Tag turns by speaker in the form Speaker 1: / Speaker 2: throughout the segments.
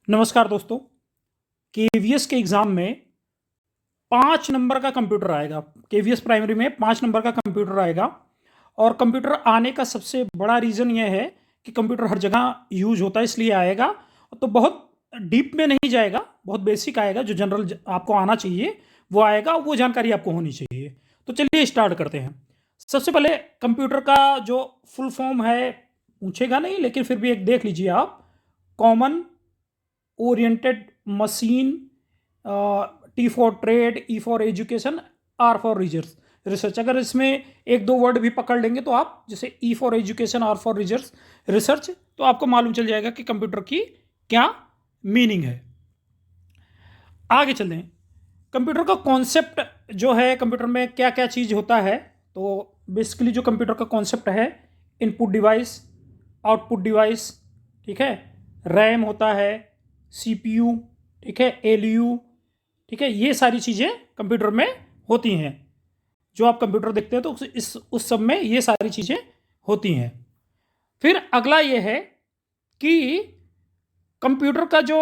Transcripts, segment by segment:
Speaker 1: नमस्कार दोस्तों। केवीएस के एग्ज़ाम में 5 नंबर का कंप्यूटर आएगा। केवीएस प्राइमरी में 5 नंबर का कंप्यूटर आएगा और कंप्यूटर आने का सबसे बड़ा रीज़न ये है कि कंप्यूटर हर जगह यूज़ होता है, इसलिए आएगा। तो बहुत डीप में नहीं जाएगा, बहुत बेसिक आएगा, जो जनरल आपको आना चाहिए वो आएगा, वो जानकारी आपको होनी चाहिए। तो चलिए स्टार्ट करते हैं। सबसे पहले कंप्यूटर का जो फुल फॉर्म है पूछेगा नहीं, लेकिन फिर भी एक देख लीजिए आप। Common oriented machine, T for trade, E for education, R for research. अगर इसमें एक दो वर्ड भी पकड़ लेंगे तो आप, जैसे E for education, R for research, तो आपको मालूम चल जाएगा कि कंप्यूटर की क्या मीनिंग है। आगे चलते हैं। कंप्यूटर का कॉन्सेप्ट जो है, कंप्यूटर में क्या क्या चीज़ होता है। तो बेसिकली जो कंप्यूटर का कॉन्सेप्ट है, इनपुट डिवाइस, आउटपुट डिवाइस, ठीक है, रैम होता है, सीपीयू, ठीक है, एलयू, ठीक है, ये सारी चीज़ें कंप्यूटर में होती हैं। जो आप कंप्यूटर देखते हैं तो उस सब में ये सारी चीज़ें होती हैं। फिर अगला ये है कि कंप्यूटर का जो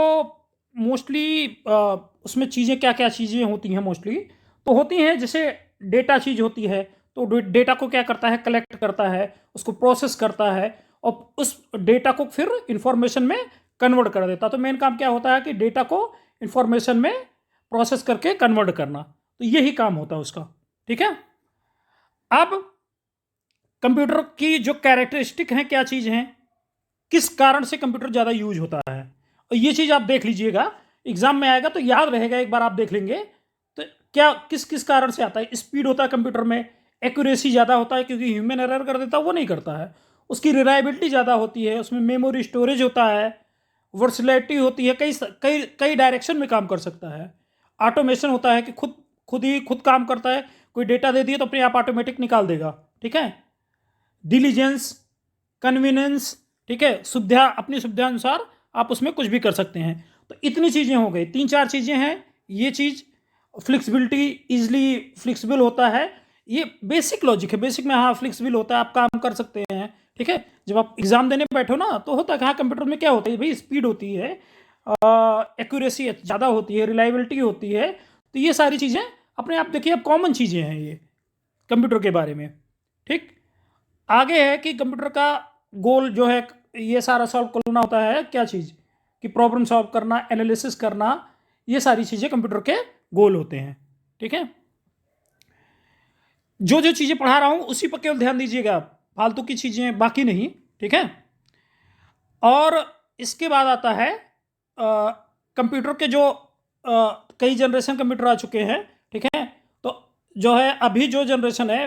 Speaker 1: मोस्टली उसमें चीज़ें क्या क्या चीज़ें होती हैं मोस्टली, तो होती हैं जैसे डेटा चीज़ होती है। तो डेटा को क्या करता है, कलेक्ट करता है, उसको प्रोसेस करता है और उस डेटा को फिर इंफॉर्मेशन में कन्वर्ट कर देता है। तो मेन काम क्या होता है कि डेटा को इंफॉर्मेशन में प्रोसेस करके कन्वर्ट करना, तो यही काम होता है उसका। ठीक है। अब कंप्यूटर की जो कैरेक्टरिस्टिक हैं, क्या चीज़ हैं, किस कारण से कंप्यूटर ज़्यादा यूज होता है, और ये चीज़ आप देख लीजिएगा, एग्जाम में आएगा तो याद रहेगा, एक बार आप देख लेंगे तो क्या किस किस कारण से आता है। स्पीड होता है कंप्यूटर में, एक्यूरेसी ज़्यादा होता है क्योंकि ह्यूमन एरर कर देता है, वो नहीं करता है। उसकी रिलायबिलिटी ज़्यादा होती है, उसमें मेमोरी स्टोरेज होता है, वर्सलिटी होती है, कई कई कई डायरेक्शन में काम कर सकता है। ऑटोमेशन होता है कि खुद काम करता है, कोई डेटा दे दिए तो अपने आप ऑटोमेटिक निकाल देगा। ठीक है। डिलीजेंस, कन्वीनियंस, ठीक है, सुविधा, अपनी सुविधा अनुसार आप उसमें कुछ भी कर सकते हैं। तो इतनी चीज़ें हो गई, 3-4 चीज़ें हैं। ये चीज़ फ्लेक्सिबिलिटी, इजली फ्लेक्सिबल होता है, ये बेसिक लॉजिक है। बेसिक में हाँ फ्लेक्सिबल होता है, आप काम कर सकते हैं। ठीक है। जब आप एग्जाम देने बैठो ना तो होता है कि हाँ कंप्यूटर में क्या होता है भाई, स्पीड होती है, एक्यूरेसी ज़्यादा होती है, रिलायबिलिटी होती है। तो ये सारी चीज़ें अपने आप देखिए, अब कॉमन चीज़ें हैं ये कंप्यूटर के बारे में। ठीक। आगे है कि कंप्यूटर का गोल जो है, ये सारा सॉल्व करना होता है, क्या चीज़ कि प्रॉब्लम सॉल्व करना, एनालिसिस करना, ये सारी चीज़ें कंप्यूटर के गोल होते हैं। ठीक है। जो जो चीज़ें पढ़ा रहा हूँ उसी पर केवल ध्यान दीजिएगा, फालतू की चीज़ें बाकी नहीं। ठीक है। और इसके बाद आता है कंप्यूटर के जो कई जनरेशन कंप्यूटर आ चुके हैं। ठीक है। तो जो है अभी जो जनरेशन है,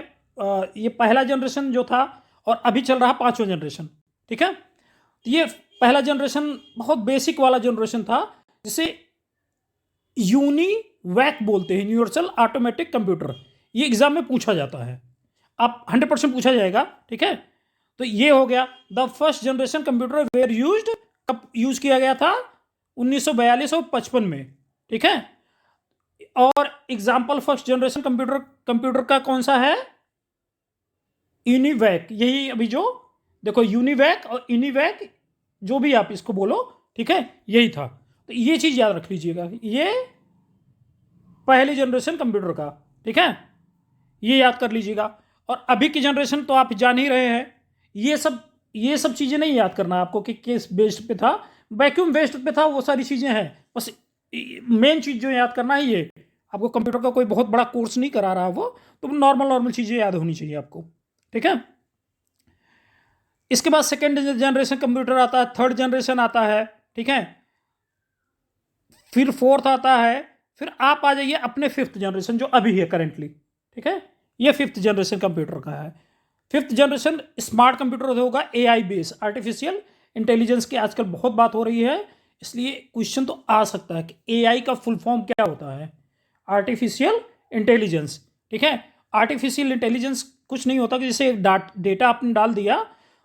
Speaker 1: ये पहला जनरेशन जो था और अभी चल रहा 5वां जनरेशन। ठीक है। तो ये पहला जनरेशन बहुत बेसिक वाला जनरेशन था, जिसे यूनिवैक बोलते हैं, यूनिवर्सल ऑटोमेटिक कंप्यूटर। ये एग्जाम में पूछा जाता है, आप 100% पूछा जाएगा। ठीक है। तो ये हो गया the first generation computer were used. कब यूज किया गया था? 1942 और 55 में। ठीक है। और एग्जाम्पल फर्स्ट जनरेशन कंप्यूटर का कौन सा है? यूनिवैक। यही अभी जो देखो, यूनिवैक और यूनिवैक, जो भी आप इसको बोलो, ठीक है, यही था। तो ये चीज याद रख लीजिएगा, ये पहली जनरेशन कंप्यूटर का। ठीक है, ये याद कर लीजिएगा। और अभी की जनरेशन तो आप जान ही रहे हैं। ये सब चीजें नहीं याद करना आपको कि किस बेस्ड पे था, वैक्यूम बेस्ड पे था, वो सारी चीजें हैं। बस मेन चीज जो याद करना है, ये आपको कंप्यूटर का कोई बहुत बड़ा कोर्स नहीं करा रहा वो, तो नॉर्मल चीजें याद होनी चाहिए आपको। ठीक है। इसके बाद सेकेंड जनरेशन कंप्यूटर आता है, थर्ड जनरेशन आता है। ठीक है। फिर फोर्थ आता है, फिर आप आ जाइए अपने फिफ्थ जनरेशन जो अभी है करेंटली। ठीक है। ये फिफ्थ जनरेशन कंप्यूटर का है। फिफ्थ जनरेशन स्मार्ट कंप्यूटर होगा, एआई बेस, आर्टिफिशियल इंटेलिजेंस की आजकल बहुत बात हो रही है, इसलिए क्वेश्चन तो आ सकता है कि एआई का फुल फॉर्म क्या होता है? Artificial intelligence. ठीक है। आर्टिफिशियल इंटेलिजेंस कुछ नहीं होता कि जैसे डेटा आपने डाल दिया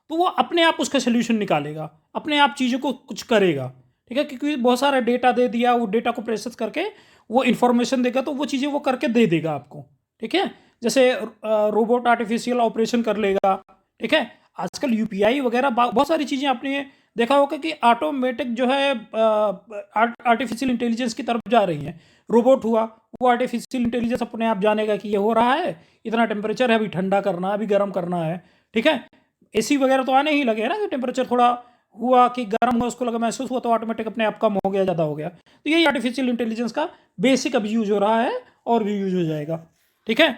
Speaker 1: तो वो अपने आप उसका सोल्यूशन निकालेगा, अपने आप चीज़ों को कुछ करेगा। ठीक है। क्योंकि बहुत सारा डेटा दे दिया, वो डेटा को प्रोसेस करके वो इन्फॉर्मेशन देगा, तो वो चीज़ें वो करके दे देगा आपको। ठीक है। जैसे रोबोट आर्टिफिशियल ऑपरेशन कर लेगा। ठीक है। आजकल यूपीआई वगैरह बहुत सारी चीज़ें आपने देखा होगा कि ऑटोमेटिक जो है आर्टिफिशियल इंटेलिजेंस की तरफ जा रही हैं। रोबोट हुआ, वो आर्टिफिशियल इंटेलिजेंस अपने आप जानेगा कि ये हो रहा है, इतना टेम्परेचर है, अभी ठंडा करना है, अभी गर्म करना है, ठीक है। एसी वगैरह तो आने ही लगे हैं ना, कि टेम्परेचर थोड़ा हुआ कि गर्म हुआ, उसको लगा महसूस हुआ तो ऑटोमेटिक अपने आप कम हो गया, ज़्यादा हो गया। तो यही आर्टिफिशियल इंटेलिजेंस का बेसिक अभी यूज हो रहा है और भी यूज हो जाएगा, ठीक है।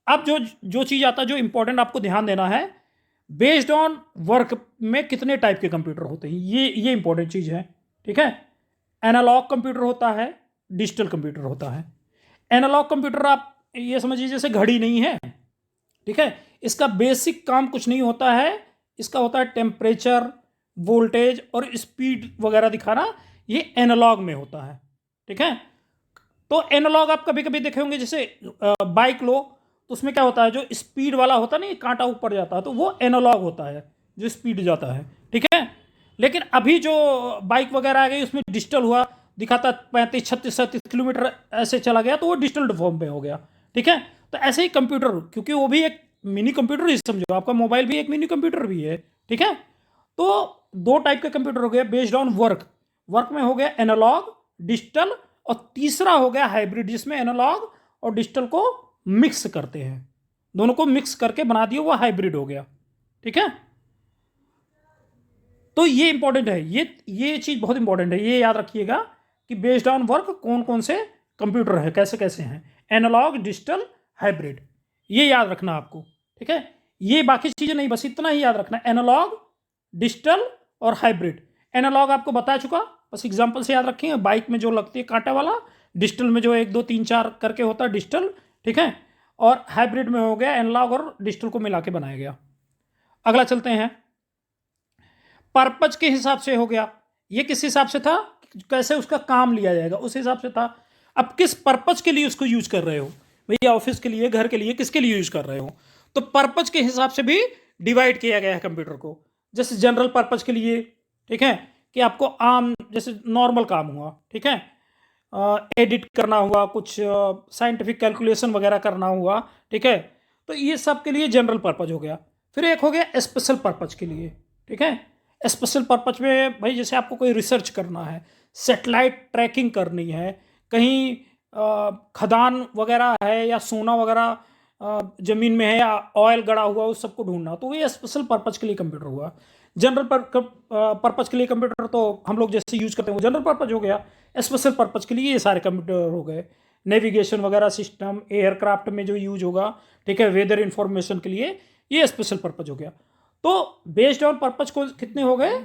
Speaker 1: अब जो जो चीज़ आता है, जो इंपॉर्टेंट आपको ध्यान देना है, बेस्ड ऑन वर्क में कितने टाइप के कंप्यूटर होते हैं, ये इंपॉर्टेंट चीज़ है, ठीक है। एनालॉग कंप्यूटर होता है, डिजिटल कंप्यूटर होता है। एनालॉग कंप्यूटर आप ये समझिए जैसे घड़ी नहीं है, ठीक है। इसका बेसिक काम कुछ नहीं होता है, इसका होता है टेम्परेचर, वोल्टेज और स्पीड वगैरह दिखाना, ये एनालॉग में होता है, ठीक है। तो एनालॉग आप कभी कभी देखे होंगे, जैसे बाइक लो तो उसमें क्या होता है, जो स्पीड वाला होता है ना, कांटा ऊपर जाता है, तो वो एनालॉग होता है, जो स्पीड जाता है, ठीक है। लेकिन अभी जो बाइक वगैरह आ गई उसमें डिजिटल हुआ, दिखाता 35 36 37 किलोमीटर ऐसे चला गया, तो वो डिजिटल फॉर्म में हो गया, ठीक है। तो ऐसे ही कंप्यूटर, क्योंकि वो भी एक मिनी कंप्यूटर ही समझो, आपका मोबाइल भी एक मिनी कंप्यूटर भी है, ठीक है। तो दो टाइप के कंप्यूटर हो गए बेस्ड ऑन वर्क। वर्क में हो गया एनालॉग, डिजिटल, और तीसरा हो गया हाइब्रिड, जिसमें एनालॉग और डिजिटल को मिक्स करते हैं, दोनों को मिक्स करके बना दिया, वो हाइब्रिड हो गया, ठीक है। तो ये इंपॉर्टेंट है, ये चीज बहुत इंपॉर्टेंट है, ये याद रखिएगा कि बेस्ड ऑन वर्क कौन कौन से कंप्यूटर है, कैसे कैसे हैं, एनालॉग, डिजिटल, हाइब्रिड, ये याद रखना आपको, ठीक है। ये बाकी चीजें नहीं, बस इतना ही याद रखना, एनालॉग, डिजिटल और हाइब्रिड। एनालॉग आपको बता चुका, बस एग्जांपल से याद रखेंगे, बाइक में जो लगती है कांटा वाला, डिजिटल में जो 1 2 3 4 करके होता है डिजिटल, ठीक है। और हाइब्रिड में हो गया एनालॉग और डिजिटल को मिला के बनाया गया। अगला चलते हैं, पर्पज के हिसाब से हो गया, ये किस हिसाब से था, कैसे उसका काम लिया जाएगा उस हिसाब से था। अब किस पर्पज के लिए उसको यूज कर रहे हो, भैया ऑफिस के लिए, घर के लिए, किसके लिए यूज कर रहे हो, तो पर्पज के हिसाब से भी डिवाइड किया गया है कंप्यूटर को। जैसे जनरल पर्पज के लिए, ठीक है, कि आपको आम जैसे नॉर्मल काम हुआ, ठीक है, एडिट करना हुआ, कुछ साइंटिफिक कैलकुलेशन वगैरह करना हुआ, ठीक है, तो ये सब के लिए जनरल पर्पज हो गया। फिर एक हो गया स्पेशल पर्पज के लिए, ठीक है। स्पेशल पर्पज में भाई जैसे आपको कोई रिसर्च करना है, सेटेलाइट ट्रैकिंग करनी है, कहीं खदान वगैरह है या सोना वगैरह जमीन में है, या ऑयल गड़ा हुआ, उस सबको ढूंढना, तो ये स्पेशल पर्पज के लिए कंप्यूटर हुआ। जनरल पर्पज के लिए कंप्यूटर तो हम लोग जैसे यूज करते हैं वो जनरल पर्पज हो गया। स्पेशल पर्पज के लिए ये सारे कंप्यूटर हो गए, नेविगेशन वगैरह सिस्टम, एयरक्राफ्ट में जो यूज होगा, ठीक है, वेदर इंफॉर्मेशन के लिए, ये स्पेशल पर्पज हो गया। तो बेस्ड ऑन पर्पज को कितने हो गए,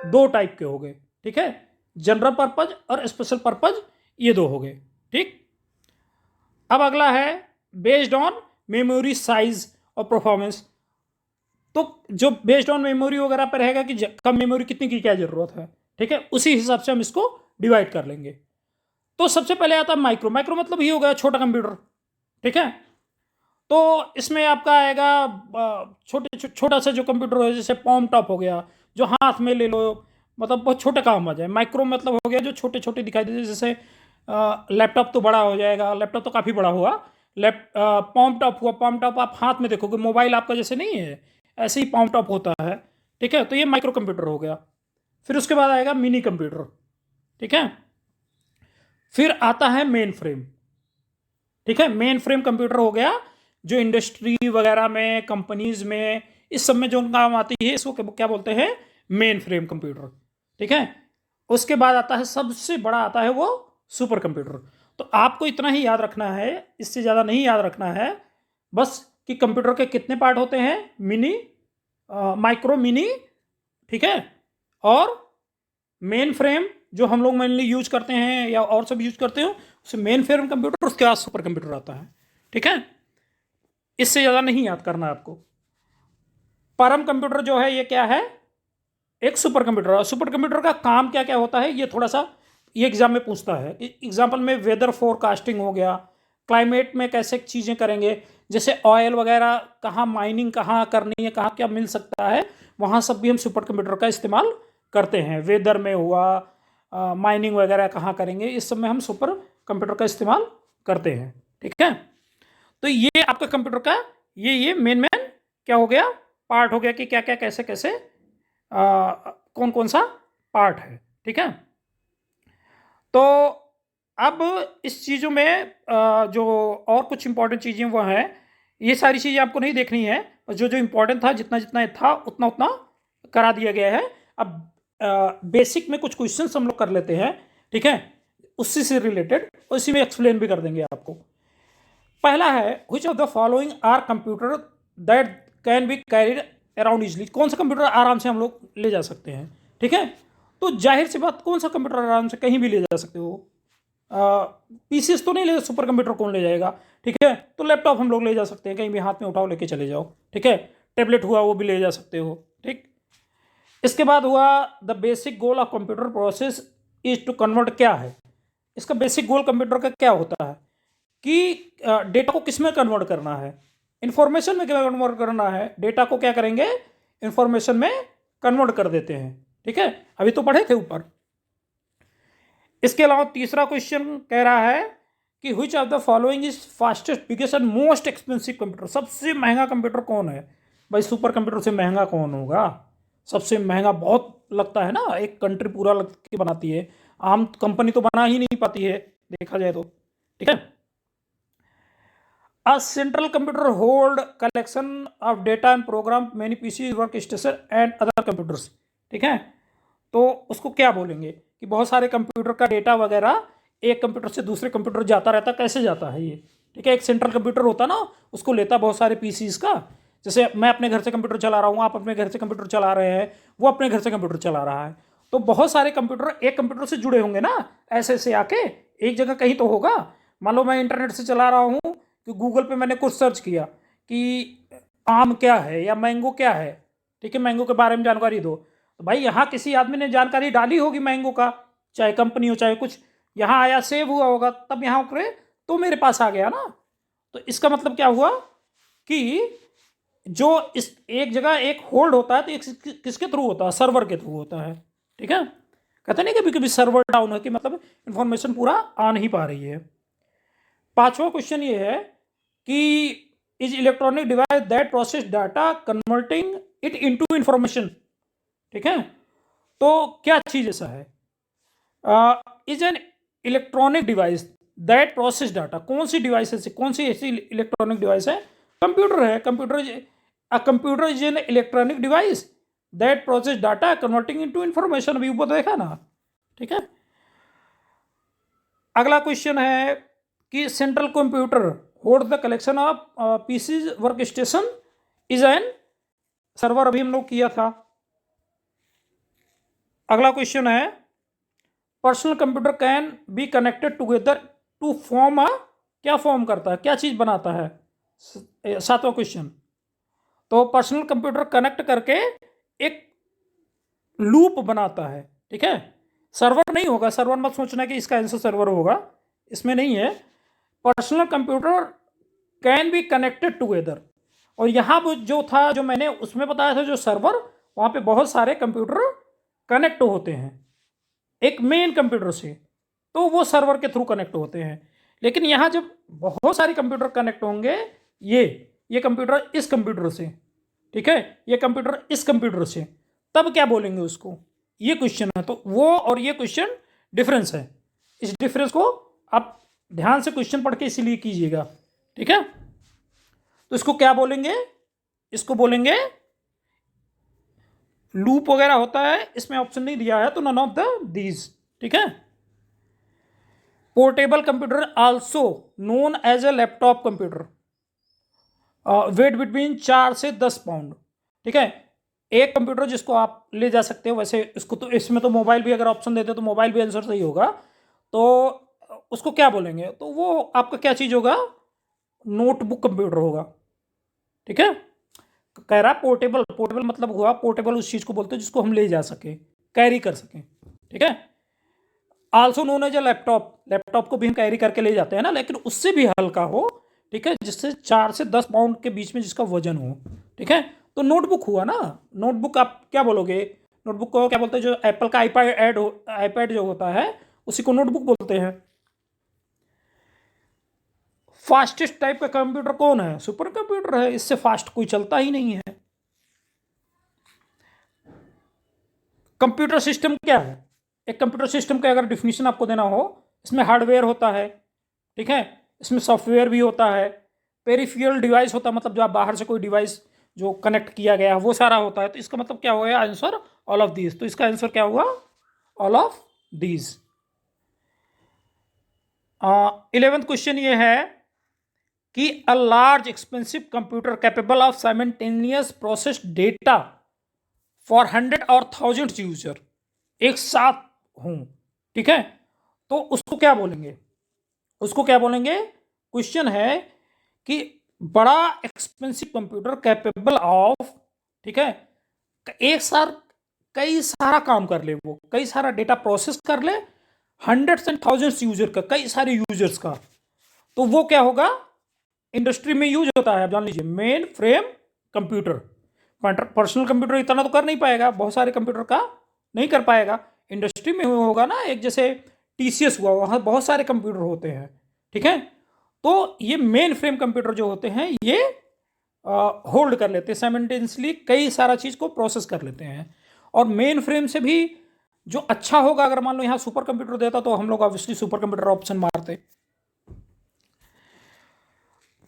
Speaker 1: दो टाइप के हो गए, ठीक है, जनरल पर्पज और स्पेशल पर्पज, ये दो हो गए, ठीक। अब अगला है बेस्ड ऑन मेमोरी साइज और परफॉर्मेंस। तो जो बेस्ड ऑन मेमोरी वगैरह पर रहेगा कि कम मेमोरी कितनी की क्या जरूरत है, ठीक है, उसी हिसाब से हम इसको डिवाइड कर लेंगे। तो सबसे पहले आता है माइक्रो। माइक्रो मतलब ही हो गया छोटा कंप्यूटर, ठीक है। तो इसमें आपका आएगा छोटा सा जो कंप्यूटर है, जैसे पॉम टॉप हो गया, जो हाथ में ले लो, मतलब बहुत छोटे काम आ जाए। माइक्रो मतलब हो गया जो छोटे छोटे दिखाई देते, जैसे लैपटॉप तो बड़ा हो जाएगा, लैपटॉप तो काफ़ी बड़ा हुआ, पॉम टॉप हुआ, पॉम टॉप आप हाथ में देखोगे, मोबाइल आपका जैसे नहीं है, ऐसे ही पॉम टॉप होता है, ठीक है। तो ये माइक्रो कंप्यूटर हो गया। फिर उसके बाद आएगा मिनी कंप्यूटर, ठीक है। फिर आता है मेन फ्रेम, ठीक है। मेन फ्रेम कंप्यूटर हो गया जो इंडस्ट्री वगैरह में, कंपनीज में, इस सब में जो काम आती है, इसको क्या बोलते हैं, मेन फ्रेम कंप्यूटर, ठीक है। उसके बाद आता है सबसे बड़ा, आता है वो सुपर कंप्यूटर। तो आपको इतना ही याद रखना है, इससे ज़्यादा नहीं याद रखना है, बस कि कंप्यूटर के कितने पार्ट होते हैं, मिनी, माइक्रो, मिनी, ठीक है, और मेन फ्रेम जो हम लोग मेनली यूज करते हैं या और सब यूज करते हो, उसे मेन फ्रेम कंप्यूटर, उसके बाद सुपर कंप्यूटर आता है, ठीक है। इससे ज़्यादा नहीं याद करना है आपको। परम कंप्यूटर जो है ये क्या है, एक सुपर कंप्यूटर। और सुपर कंप्यूटर का काम क्या क्या होता है, ये थोड़ा सा ये एग्जाम में पूछता है। एग्जाम्पल में वेदर फोरकास्टिंग हो गया, क्लाइमेट में कैसे चीज़ें करेंगे, जैसे ऑयल वगैरह कहाँ माइनिंग कहाँ करनी है, कहाँ क्या मिल सकता है, वहाँ सब भी हम सुपर कंप्यूटर का इस्तेमाल करते हैं। वेदर में हुआ, माइनिंग वगैरह कहाँ करेंगे, इस सब में हम सुपर कंप्यूटर का इस्तेमाल करते हैं, ठीक है। तो ये आपका कंप्यूटर का ये मेन क्या हो गया, पार्ट हो गया कि क्या क्या कैसे कैसे कौन कौन सा पार्ट है, ठीक है। तो अब इस चीज़ों में जो और कुछ इंपॉर्टेंट चीज़ें वो हैं, ये सारी चीज़ें आपको नहीं देखनी है, जो जो इम्पोर्टेंट था जितना जितना था उतना उतना करा दिया गया है। अब बेसिक में कुछ क्वेश्चंस हम लोग कर लेते हैं, ठीक है, उसी से रिलेटेड, उसी में एक्सप्लेन भी कर देंगे आपको। पहला है, which of the following are computer that can be carried around easily. कौन सा कंप्यूटर आराम से हम लोग ले जा सकते हैं, ठीक है। तो जाहिर सी बात, कौन सा कंप्यूटर आराम से कहीं भी ले जा सकते हो। पीसीएस तो नहीं ले, सुपर कंप्यूटर कौन ले जाएगा, ठीक है। तो लैपटॉप हम लोग ले जा सकते हैं, कहीं भी हाथ में उठाओ लेके चले जाओ, ठीक है। टेबलेट हुआ वो भी ले जा सकते हो, ठीक। इसके बाद हुआ the basic goal of computer process is to convert. क्या है इसका बेसिक गोल, कंप्यूटर का क्या होता है कि डेटा को किस में कन्वर्ट करना है, इंफॉर्मेशन में क्या कन्वर्ट करना है। डेटा को क्या करेंगे, इंफॉर्मेशन में कन्वर्ट कर देते हैं, ठीक है। अभी तो पढ़े थे ऊपर। इसके अलावा तीसरा क्वेश्चन कह रहा है कि which of the following is fastest biggest and most expensive computer. सबसे महंगा कंप्यूटर कौन है भाई, सुपर कंप्यूटर से महंगा कौन होगा। सबसे महंगा बहुत लगता है ना, एक कंट्री पूरा लग के बनाती है, आम कंपनी तो बना ही नहीं पाती है देखा जाए तो, ठीक है। A central computer hold collection of data and program many PCs workstation and other computers, ठीक है। तो उसको क्या बोलेंगे कि बहुत सारे कंप्यूटर का डेटा वगैरह एक कंप्यूटर से दूसरे कंप्यूटर जाता रहता, कैसे जाता है ये, ठीक है। एक सेंट्रल कंप्यूटर होता ना, उसको लेता बहुत सारे पीसीज का। जैसे मैं अपने घर से कंप्यूटर चला रहा हूँ, आप अपने घर से कंप्यूटर चला रहे हैं, वो अपने घर से कंप्यूटर चला रहा है, तो बहुत सारे कंप्यूटर एक कंप्यूटर से जुड़े होंगे ना, ऐसे ऐसे आके एक जगह कहीं तो होगा। मान लो मैं इंटरनेट से चला रहा हूँ कि गूगल पे मैंने कुछ सर्च किया कि आम क्या है या मैंगो क्या है, ठीक है, मैंगो के बारे में जानकारी दो। तो भाई यहाँ किसी आदमी ने जानकारी डाली होगी मैंगो का, चाहे कंपनी हो चाहे कुछ, यहाँ आया सेव हुआ होगा, तब यहाँ उतरे तो मेरे पास आ गया ना। तो इसका मतलब क्या हुआ कि जो इस एक जगह एक होल्ड होता है तो एक किसके थ्रू होता है, सर्वर के थ्रू होता है, ठीक है। कहते नहीं कभी कभी सर्वर डाउन है कि मतलब इंफॉर्मेशन पूरा आ नहीं पा रही है। पांचवा क्वेश्चन ये है कि is electronic device that process data converting it into information, ठीक है। तो क्या चीज ऐसा है, is an electronic device that process data. कौन सी डिवाइस है, कौन सी ऐसी इलेक्ट्रॉनिक डिवाइस है, कंप्यूटर है। Computer is an electronic device that process data converting into information, अभी ऊपर देखा ना, ठीक है। अगला क्वेश्चन है कि central computer hold the collection of PCs work station is an server, अभी हम लोग किया था। अगला क्वेश्चन है personal computer can be connected together to form a, क्या फॉर्म करता है, क्या चीज बनाता है, सातवां क्वेश्चन। तो पर्सनल कंप्यूटर कनेक्ट करके एक लूप बनाता है, ठीक है। सर्वर नहीं होगा, सर्वर मत सोचना कि इसका आंसर सर्वर होगा, इसमें नहीं है। Personal computer can be connected together, और यहाँ जो था जो मैंने उसमें बताया था जो सर्वर, वहाँ पे बहुत सारे कंप्यूटर कनेक्ट होते हैं एक मेन कंप्यूटर से, तो वो सर्वर के थ्रू कनेक्ट होते हैं। लेकिन यहाँ जब बहुत सारे कंप्यूटर कनेक्ट होंगे, ये कंप्यूटर इस कंप्यूटर से, ठीक है, ये कंप्यूटर इस कंप्यूटर से, तब क्या बोलेंगे उसको, ये क्वेश्चन है। तो वो और ये क्वेश्चन डिफरेंस है, इस डिफरेंस को आप ध्यान से क्वेश्चन पढ़ के इसीलिए कीजिएगा, ठीक है। तो इसको क्या बोलेंगे, इसको बोलेंगे लूप वगैरह होता है, इसमें ऑप्शन नहीं दिया है तो नन ऑफ द दीज, ठीक है। Portable computer also known as a laptop computer, weight between 4 से 10 पाउंड, ठीक है। एक कंप्यूटर जिसको आप ले जा सकते हो, वैसे इसको तो इसमें तो मोबाइल भी अगर ऑप्शन देते तो मोबाइल भी आंसर सही होगा, तो उसको क्या बोलेंगे, तो वो आपका क्या चीज़ होगा, नोटबुक कंप्यूटर होगा, ठीक है। कह रहा पोर्टेबल, पोर्टेबल मतलब हुआ, पोर्टेबल उस चीज़ को बोलते हैं जिसको हम ले जा सके, कैरी कर सकें, ठीक है। Also known as a laptop, laptop को भी हम कैरी करके ले जाते हैं ना, लेकिन उससे भी हल्का हो, ठीक है, जिससे 4 से 10 पाउंड के बीच में जिसका वजन हो, ठीक है। तो नोटबुक हुआ ना, नोटबुक आप क्या बोलोगे, नोटबुक को क्या बोलते हैं, जो एप्पल का आईपैड जो होता है उसी को नोटबुक बोलते हैं। फास्टेस्ट टाइप का कंप्यूटर कौन है, सुपर कंप्यूटर है, इससे फास्ट कोई चलता ही नहीं है। कंप्यूटर सिस्टम क्या है? एक कंप्यूटर सिस्टम का अगर डिफिनीशन आपको देना हो, इसमें हार्डवेयर होता है, ठीक है, इसमें सॉफ्टवेयर भी होता है, पेरिफेरल डिवाइस होता है, मतलब जो आप बाहर से कोई डिवाइस जो कनेक्ट किया गया है वो सारा होता है। तो इसका मतलब क्या हुआ आंसर? All of these. तो इसका आंसर क्या हुआ? All of these. 11th question ये है कि a large expensive computer capable of simultaneous process data for 100 और 1000 यूजर, एक साथ हूं, ठीक है, तो उसको क्या बोलेंगे? उसको क्या बोलेंगे? क्वेश्चन है कि बड़ा एक्सपेंसिव कंप्यूटर कैपेबल ऑफ, ठीक है, एक साथ कई सारा काम कर ले, वो कई सारा डेटा प्रोसेस कर ले, 100 एंड 1000 यूजर का, कई सारे यूजर्स का, तो वो क्या होगा? इंडस्ट्री में यूज होता है, आप जान लीजिए, main frame computer. Personal computer इतना तो कर नहीं पाएगा, बहुत सारे कंप्यूटर का नहीं कर पाएगा। इंडस्ट्री में होगा ना, एक जैसे टीसीएस हुआ, वहां बहुत सारे कंप्यूटर होते हैं, ठीक है, तो ये मेन फ्रेम कंप्यूटर जो होते हैं ये होल्ड कर लेते हैं साइमल्टेनियसली, कई सारा चीज को प्रोसेस कर लेते हैं। और मेन फ्रेम से भी जो अच्छा होगा, अगर मान लो यहाँ सुपर कंप्यूटर देता तो हम लोग ऑब्वियसली सुपर कंप्यूटर ऑप्शन मारते।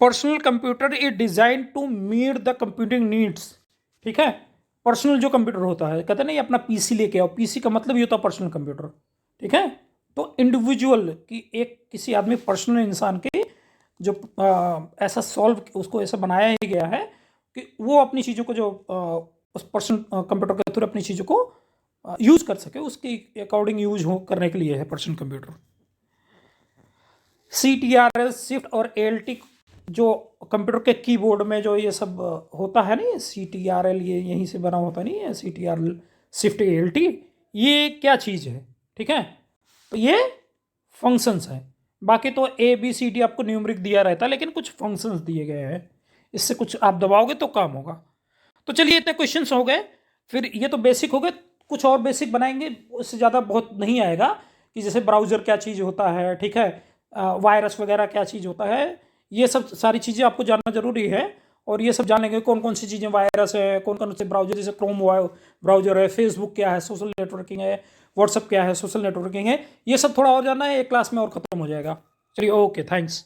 Speaker 1: Personal computer is design to meet the computing needs, ठीक है। पर्सनल जो कंप्यूटर होता है, कहते नहीं अपना पीसी लेके आओ, पीसी का मतलब ये होता है पर्सनल कंप्यूटर, ठीक है। तो इंडिविजुअल की, एक किसी आदमी, पर्सनल इंसान की जो ऐसा सॉल्व, उसको ऐसा बनाया ही गया है कि वो अपनी चीज़ों को जो उस पर्सनल कंप्यूटर के थ्रू अपनी चीज़ों को यूज़ कर सके, उसके अकॉर्डिंग यूज हो करने के लिए है पर्सनल कंप्यूटर। CTRL, शिफ्ट और ALT जो कंप्यूटर के कीबोर्ड में जो ये सब होता है नहीं, CTRL ये यहीं से बना होता नहीं है, CTRL, शिफ्ट, ALT, ये क्या चीज़ है, ठीक है, तो ये फंक्शंस हैं। बाकी तो ABCD आपको न्यूमरिक दिया रहता है, लेकिन कुछ फंक्शंस दिए गए हैं, इससे कुछ आप दबाओगे तो काम होगा। तो चलिए इतने क्वेश्चंस हो गए, फिर ये तो बेसिक हो गए, कुछ और बेसिक बनाएंगे, उससे ज़्यादा बहुत नहीं आएगा, कि जैसे ब्राउज़र क्या चीज़ होता है, ठीक है, वायरस वगैरह क्या चीज़ होता है, ये सब सारी चीज़ें आपको जानना जरूरी है। और ये सब जानेंगे कौन कौन सी चीज़ें वायरस है, कौन कौन से ब्राउजर, जैसे क्रोम ब्राउजर है, फेसबुक क्या है, सोशल नेटवर्किंग है, व्हाट्सअप क्या है, सोशल नेटवर्किंग है, ये सब थोड़ा और जानना है, एक क्लास में और ख़त्म हो जाएगा। चलिए, ओके, थैंक्स।